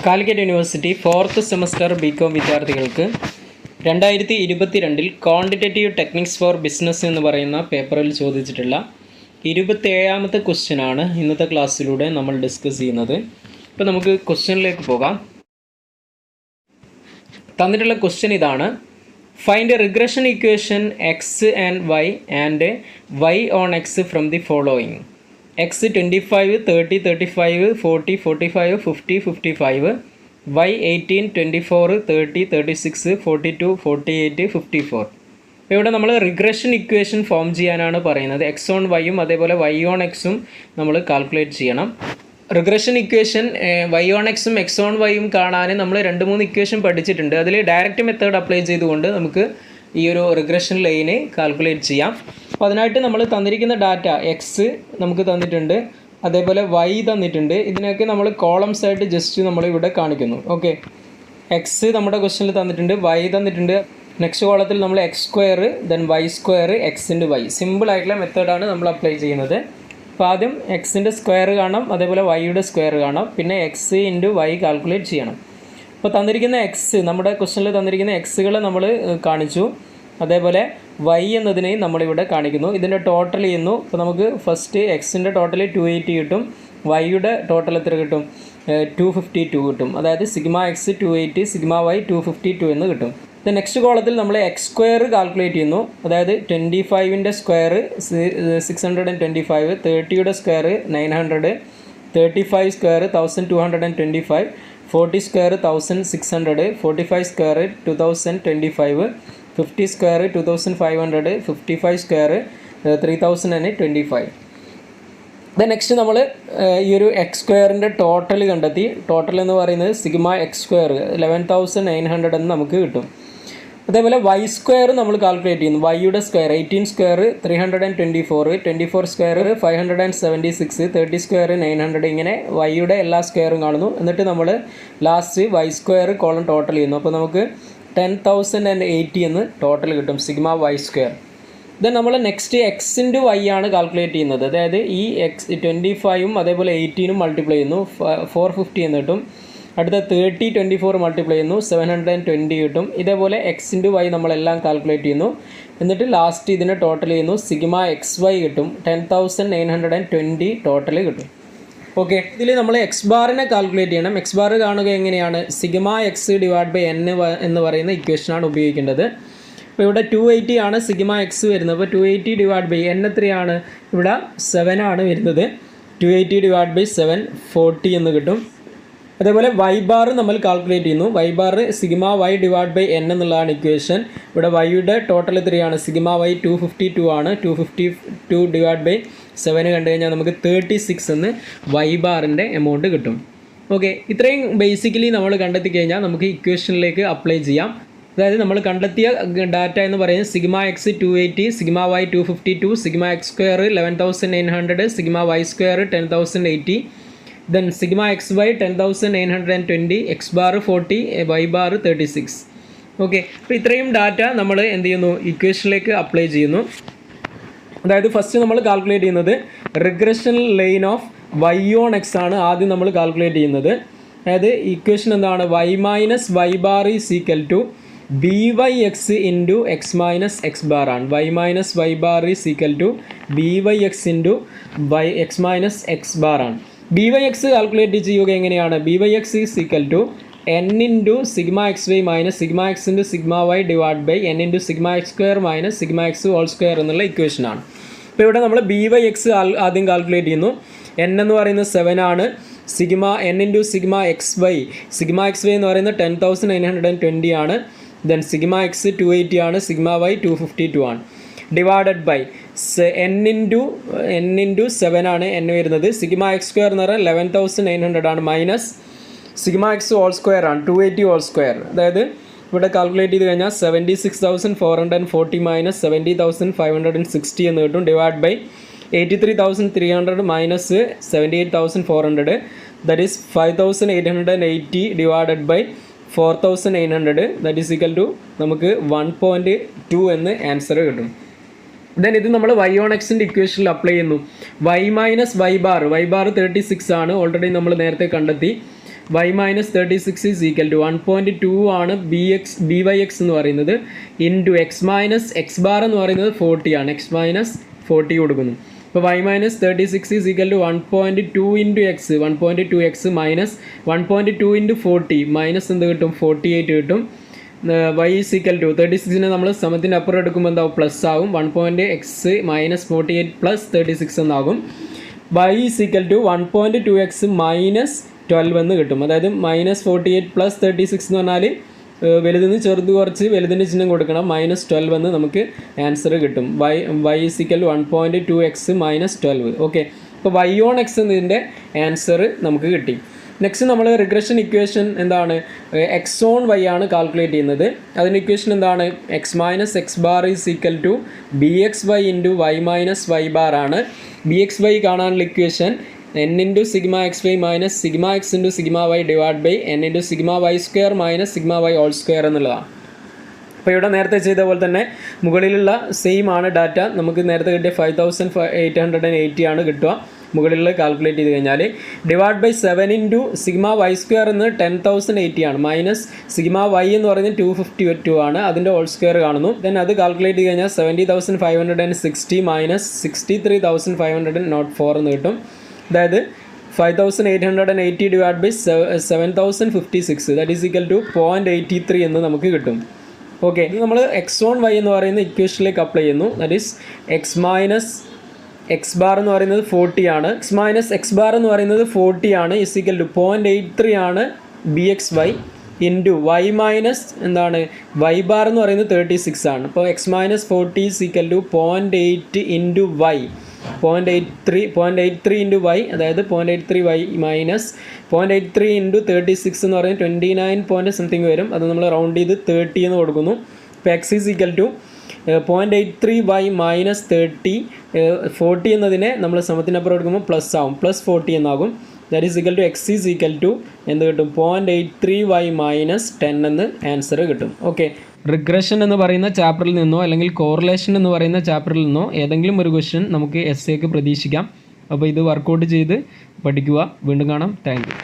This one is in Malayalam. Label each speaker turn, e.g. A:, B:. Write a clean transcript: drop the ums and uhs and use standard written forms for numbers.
A: Calicut university 4th semester BCom വിദ്യാർത്ഥികൾക്ക് 2022 ക്വാണ്ടിറ്റേറ്റീവ് ടെക്നിക്സ് ഫോർ ബിസിനസ് എന്ന് പറയുന്ന പേപ്പറിൽ ചോദിച്ചിട്ടുള്ള 27ാമത്തെ ക്വസ്റ്റ്യനാണ് ഇന്നത്തെ ക്ലാസ്സിലൂടെ നമ്മൾ ഡിസ്കസ് ചെയ്യുന്നത്. ഇപ്പോൾ നമുക്ക് ക്വസ്റ്റ്യനിലേക്ക് പോകാം. തന്നിട്ടുള്ള ക്വസ്റ്റ്യൻ ഇതാണ്: find a regression equation X and Y on X from the following. x 25, 30, 35, 40, 45, 50, 55, y 18, 24, 30, 36, 42, 48, 54. അപ്പോൾ ഇവിടെ നമ്മൾ റിഗ്രഷൻ ഇക്വേഷൻ ഫോം ചെയ്യാനാണ് പറയുന്നത്. എക്സ് ഓൺ വൈയും അതേപോലെ വൈ ഓൺ എക്സും നമ്മൾ കാൽക്കുലേറ്റ് ചെയ്യണം. റിഗ്രഷൻ ഇക്വേഷൻ വൈ ഓൺ എക്സും എക്സ് ഓൺ വൈയും കാണാൻ നമ്മൾ 2-3 ഇക്വേഷൻ പഠിച്ചിട്ടുണ്ട്. അതിൽ ഡയറക്റ്റ് മെത്തേഡ് അപ്ലൈ ചെയ്തുകൊണ്ട് നമുക്ക് ഈ ഒരു റിഗ്രഷൻ ലൈന് കാൽക്കുലേറ്റ് ചെയ്യാം. അപ്പോൾ അതിനായിട്ട് നമ്മൾ തന്നിരിക്കുന്ന ഡാറ്റ എക്സ് നമുക്ക് തന്നിട്ടുണ്ട്, അതേപോലെ വൈ തന്നിട്ടുണ്ട്. ഇതിനൊക്കെ നമ്മൾ കോളംസ് ആയിട്ട് ജസ്റ്റ് നമ്മൾ ഇവിടെ കാണിക്കുന്നു. ഓക്കെ, എക്സ് നമ്മുടെ ക്വസ്റ്റ്യനിൽ തന്നിട്ടുണ്ട്, വൈ തന്നിട്ടുണ്ട്. നെക്സ്റ്റ് കോളത്തിൽ നമ്മൾ X square, then Y square, X into Y. Simple ആയിട്ടുള്ള മെത്തേഡാണ് നമ്മൾ അപ്ലൈ ചെയ്യുന്നത്. അപ്പോൾ ആദ്യം എക്സിൻ്റെ സ്ക്വയർ കാണാം, അതേപോലെ വൈയുടെ സ്ക്വയർ കാണാം, പിന്നെ എക്സ് ഇൻറ്റു വൈ കാൽക്കുലേറ്റ് ചെയ്യണം. അപ്പോൾ തന്നിരിക്കുന്ന എക്സ്, നമ്മുടെ ക്വസ്റ്റ്യനിൽ തന്നിരിക്കുന്ന എക്സുകൾ നമ്മൾ കാണിച്ചു, അതേപോലെ വൈ എന്നതിനെ നമ്മളിവിടെ കാണിക്കുന്നു. ഇതിൻ്റെ ടോട്ടൽ ചെയ്യുന്നു. അപ്പോൾ നമുക്ക് ഫസ്റ്റ് എക്സിൻ്റെ ടോട്ടൽ 280 കിട്ടും, വൈയുടെ ടോട്ടൽ എത്ര കിട്ടും? 252 കിട്ടും. അതായത് സിഗ്മ എക്സ് 280, സിഗ്മ വൈ 252 എന്ന് കിട്ടും. നെക്സ്റ്റ് കോളത്തിൽ നമ്മൾ എക്സ് സ്ക്വയർ കാൽക്കുലേറ്റ് ചെയ്യുന്നു. അതായത് 25ൻ്റെ സ്ക്വയർ 625, 30യുടെ square 900, 35 square 1225, 40 square 1600, 45 square 2025, 50 square 2500, 55 square 3025. Next നമ്മൾ ഈ ഒരു എക്സ് സ്ക്വയറിൻ്റെ ടോട്ടൽ കണ്ടെത്തി. ടോട്ടൽ എന്ന് പറയുന്നത് സിഗ്മ എക്സ് സ്ക്വയർ 11,900 എന്ന് നമുക്ക് കിട്ടും. അതേപോലെ വൈ സ്ക്വയർ നമ്മൾ കാൽക്കുലേറ്റ് ചെയ്യുന്നു. വൈയുടെ സ്ക്വയർ 18 സ്ക്വയർ 324, 24 സ്ക്വയർ 576, 30 സ്ക്വയർ 900. ഇങ്ങനെ വൈയുടെ എല്ലാ സ്ക്വയറും കാണുന്നു. എന്നിട്ട് നമ്മൾ last Y square column total ചെയ്യുന്നു. അപ്പോൾ നമുക്ക് 10,080 എന്ന് ടോട്ടൽ കിട്ടും, സിഗ്മ വൈ സ്ക്വയർ. ദെൻ നമ്മൾ നെക്സ്റ്റ് എക്സ് ഇൻറ്റു വൈ ആണ് കാൽക്കുലേറ്റ് ചെയ്യുന്നത്. അതായത് ഈ എക്സ് 25ഉം അതേപോലെ 18ഉം മൾട്ടിപ്ലൈ ചെയ്യുന്നു, 450 എന്ന് കിട്ടും. അടുത്ത 30, 24 മൾട്ടിപ്ലൈ ചെയ്യുന്നു, 720 കിട്ടും. ഇതേപോലെ എക്സ് ഇൻറ്റു വൈ നമ്മളെല്ലാം കാൽക്കുലേറ്റ് ചെയ്യുന്നു. എന്നിട്ട് ലാസ്റ്റ് ഇതിനെ ടോട്ടൽ ചെയ്യുന്നു, സിഗ്മ എക്സ് വൈ കിട്ടും, 10,920 ടോട്ടൽ കിട്ടും. ഓക്കെ, ഇതിൽ നമ്മൾ എക്സ് ബാറിനെ കാൽക്കുലേറ്റ് ചെയ്യണം. എക്സ് ബാർ കാണുക എങ്ങനെയാണ്? Sigma X divide by N എന്ന് പറയുന്ന ഇക്വേഷനാണ് ഉപയോഗിക്കേണ്ടത്. അപ്പോൾ ഇവിടെ 280 ആണ് സിഗ്മ എക്സ് വരുന്നത്. അപ്പോൾ 280 ഡിവൈഡ് ബൈ എൻ എത്രയാണ്? ഇവിടെ 7 ആണ് വരുന്നത്. 280 ഡിവൈഡ് ബൈ 7 40 എന്ന് കിട്ടും. അതേപോലെ വൈ ബാർ നമ്മൾ കാൽക്കുലേറ്റ് ചെയ്യുന്നു. Y bar sigma Y divide by N എന്നുള്ളതാണ് ഇക്വേഷൻ. ഇവിടെ വൈയുടെ ടോട്ടൽ എത്രയാണ്? സിഗ്മ വൈ 252 ആണ്. 252 ഡിവൈഡ് ബൈ 7 കണ്ടു കഴിഞ്ഞാൽ നമുക്ക് 36 എന്ന് വൈ ബാറിൻ്റെ എമൗണ്ട് കിട്ടും. ഓക്കെ, ഇത്രയും ബേസിക്കലി നമ്മൾ കണ്ടെത്തി കഴിഞ്ഞാൽ നമുക്ക് ഇക്വേഷനിലേക്ക് അപ്ലൈ ചെയ്യാം. അതായത് നമ്മൾ കണ്ടെത്തിയ ഡാറ്റ എന്ന് പറയുന്നത് sigma x 280, sigma y 252, sigma x square 11,900, sigma Y square 10,080, then sigma X y 10,920, x bar 40, y bar 36. Okay, അപ്പോൾ ഇത്രയും ഡാറ്റ നമ്മൾ എന്ത് ചെയ്യുന്നു? ഇക്വേഷനിലേക്ക് അപ്ലൈ ചെയ്യുന്നു. അതായത് ഫസ്റ്റ് നമ്മൾ കാൽക്കുലേറ്റ് ചെയ്യുന്നത് regression line of Y on X ആണ് ആദ്യം നമ്മൾ കാൽക്കുലേറ്റ് ചെയ്യുന്നത്. അതായത് ഇക്വേഷൻ എന്താണ്? Y minus Y bar is equal to B Y X into X minus X bar ആണ്. Y minus Y bar is equal to B Y X into Y X minus X bar ആണ്. ബി വൈ എക്സ് കാൽക്കുലേറ്റ് ചെയ്യുക എങ്ങനെയാണ്? B Y X is equal to N into sigma X Y minus sigma x into sigma Y divide by n into sigma x square minus sigma x whole square എന്നുള്ള ഇക്വേഷനാണ്. അപ്പോൾ ഇവിടെ നമ്മൾ ബി വൈ എക്സ് ആദ്യം കാൽക്കുലേറ്റ് ചെയ്യുന്നു. എൻ എന്ന് പറയുന്നത് 7 ആണ്. Sigma n into sigma X y എന്ന് പറയുന്നത് 10,920 ആണ്. ദെൻ സിഗ്മ എക്സ് 280 ആണ്, സിഗ്മ വൈ 252 ആണ്. ഡിവൈഡഡ് ബൈ എൻ ഇൻറ്റു 7 ആണ് എൻ വരുന്നത്. സിഗ്മ എക്സ് സ്ക്വയർ എന്ന് പറഞ്ഞാൽ 11,900 ആണ്, minus sigma x whole square ആണ് 280 ഹോൾ സ്ക്വയർ. അതായത് ഇവിടെ കാൽക്കുലേറ്റ് ചെയ്ത് കഴിഞ്ഞാൽ 76,440 മൈനസ് 70,560 എന്ന് കിട്ടും. Divide by 83,300 minus 78,400, that is 5,880 divided by 4,800, that is equal to നമുക്ക് 1.2 എന്ന് ആൻസർ കിട്ടും. ദെൻ ഇത് നമ്മൾ വൈ ഓൺ എക്സിൻ്റെ ഇക്വേഷനിൽ അപ്ലൈ ചെയ്യുന്നു. വൈ മൈനസ് വൈ ബാർ 36 ആണ്, ഓൾറെഡി നമ്മൾ നേരത്തെ കണ്ടെത്തി. Y minus 36 is equal to 1.2 ആണ് ബി വൈ എക്സ് എന്ന് പറയുന്നത് into X minus X bar എന്ന് പറയുന്നത് 40 ആണ്. എക്സ് മൈനസ് 40 കൊടുക്കുന്നു. അപ്പോൾ y minus 36 is equal to 1.2 into x 1.2 x minus 1.2 into 40 minus എന്ത് കിട്ടും 48 കിട്ടും. വൈ ഈസ് ഈക്വൽ ടു 36നെ നമ്മൾ സമത്തിൻ്റെ അപ്പുറം എടുക്കുമ്പോൾ എന്താവും പ്ലസ് ആകും. 1.x മൈനസ് 48 പ്ലസ് 36 എന്നാകും. Y is equal to 1.2x minus 12 എന്ന് കിട്ടും. അതായത് മൈനസ് 48 പ്ലസ് 36 എന്ന് പറഞ്ഞാൽ വലുതിന് ചെറുത് കുറച്ച് വലുതിൻ്റെ ചിഹ്നം കൊടുക്കണം. മൈനസ് 12 എന്ന് നമുക്ക് ആൻസർ കിട്ടും. Y is equal to 1.2x minus 12. Okay, അപ്പോൾ വൈ ഓൺ എക്സ് എന്നതിൻ്റെ ആൻസർ നമുക്ക് കിട്ടി. നെക്സ്റ്റ് നമ്മൾ റിഗ്രഷൻ ഇക്വേഷൻ എന്താണ്, എക്സ് ഓൺ വൈ ആണ് കാൽക്കുലേറ്റ് ചെയ്യുന്നത്. അതിൻ്റെ ഇക്വേഷൻ എന്താണ്, x minus X bar is equal to b x y into y minus Y bar ആണ്. ബി എക്സ് വൈ കാണാനുള്ള equation n into sigma X Y minus sigma x into sigma Y divide by n into sigma Y square minus sigma y whole square എന്നുള്ളതാണ്. അപ്പോൾ ഇവിടെ നേരത്തെ ചെയ്ത പോലെ തന്നെ മുകളിലുള്ള സെയിം ആണ് ഡാറ്റ. നമുക്ക് നേരത്തെ കിട്ടിയ 5880 ആണ് കിട്ടുക. മുകളിൽ കാൽക്കുലേറ്റ് ചെയ്ത് കഴിഞ്ഞാൽ divide by 7 into sigma Y square എന്ന് 10,080 ആണ്. മൈനസ് സിഗ്മ വൈ എന്ന് പറയുന്നത് 252 ആണ്. അതിൻ്റെ ഹോൾ സ്ക്വയർ കാണുന്നു. ദെൻ അത് കാൽക്കുലേറ്റ് ചെയ്ത് കഴിഞ്ഞാൽ 70,560 മൈനസ് 63,504 എന്ന് കിട്ടും. അതായത് 5880 divide by 7056 that is equal to 0.83 എന്ന് നമുക്ക് കിട്ടും. ഓക്കെ, ഇത് നമ്മൾ എക്സ് ഓൺ വൈ എന്ന് പറയുന്ന ഇക്വേഷനിലേക്ക് അപ്ലൈ ചെയ്യുന്നു. That is X minus X bar എന്ന് പറയുന്നത് 40 ആണ്. എക്സ് മൈനസ് എക്സ് ബാർ എന്ന് പറയുന്നത് 40 ആണ്. ഇസ് ഈക്വൽ ടു 0.83 ആണ് b x y into y minus എന്താണ് വൈ ബാർ എന്ന് പറയുന്നത് 36 ആണ്. അപ്പോൾ x minus 40 is equal to 0.8 into y 0.83 into y, അതായത് 0.83 വൈ മൈനസ് 0.83 ഇൻറ്റു 36 എന്ന് പറയുന്നത് 29 പോയിൻറ്റ് സംതിങ് വരും. അത് നമ്മൾ റൗണ്ട് ചെയ്ത് 30 എന്ന് കൊടുക്കുന്നു. ഇപ്പോൾ x is equal to 0.83 y minus 40 എന്നതിനെ നമ്മൾ സമത്തിനപ്പുറം എടുക്കുമ്പോൾ പ്ലസ് ആവും, പ്ലസ് 40 എന്നാകും. That is equal to x is equal to എന്ത് കിട്ടും 0.83 വൈ മൈനസ് 10 എന്ന് ആൻസർ കിട്ടും. ഓക്കെ, റിഗ്രഷൻ എന്ന് പറയുന്ന ചാപ്റ്ററിൽ നിന്നോ അല്ലെങ്കിൽ കോറിലേഷൻ എന്ന് പറയുന്ന ചാപ്റ്ററിൽ നിന്നോ ഏതെങ്കിലും ഒരു ക്വസ്റ്റ്യൻ നമുക്ക് എസ്സേക്ക് പ്രതീക്ഷിക്കാം. അപ്പോൾ ഇത് വർക്കൗട്ട് ചെയ്ത് പഠിക്കുക. വീണ്ടും കാണാം. Thank you.